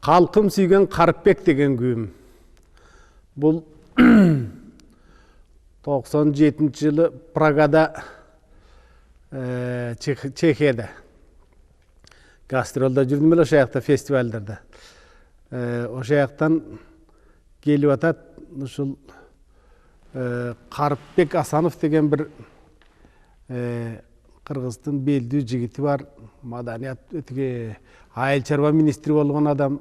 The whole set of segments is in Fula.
Халқым сүйген Қарыпбек деген күйім. Бұл 97 жылы Прагада, Чехияда гастролда жүрдім еле, ошаяқта фестивальдерді. Ошаяқтан келіп атат, ұшыл Қарыпбек Асанов деген бір Қырғыздың белді жігіті бар, маданият өтіге айыл чарба министрі болған адам,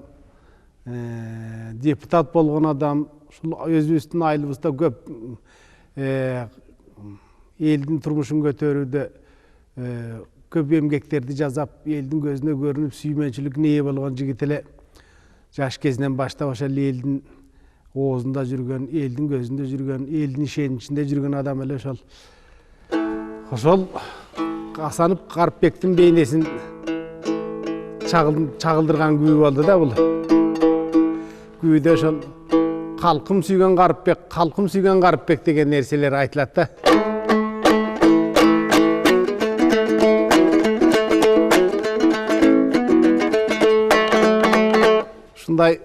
депутат болған адам, өзбестің айылыбызда көп елдің тұрмышын көтеруді, көп емгектерді жазап, елдің көзіне көрініп, сүйменшілік нее болған жігітілі. Жаш кезінен баштап ошол елдің оғызында жүрген, елдің көзінде жүрген, елдің ішінде жүрген адам әлі ошол. Ошол Асанов Қарыпбектің бейнесін чағылдырған күй болды да бұл. Күйде ошол халқым сүйген Қарыпбек, халқым сүйген Қарыпбек деген нәрселер айтылады. Шундай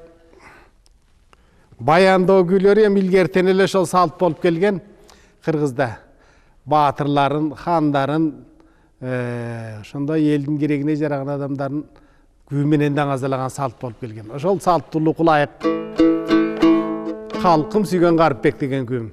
баяндоо күйлөр эми илгертен эле ошол салт болуп келген Кыргызда. Батырларын, хандарын, ошондой элдин керегине жараган адамдарын күй менен даңазалаган салт болуп келген. Ошол салттуулукка ылайык халкым сүйген Карыпбек деген күйүм.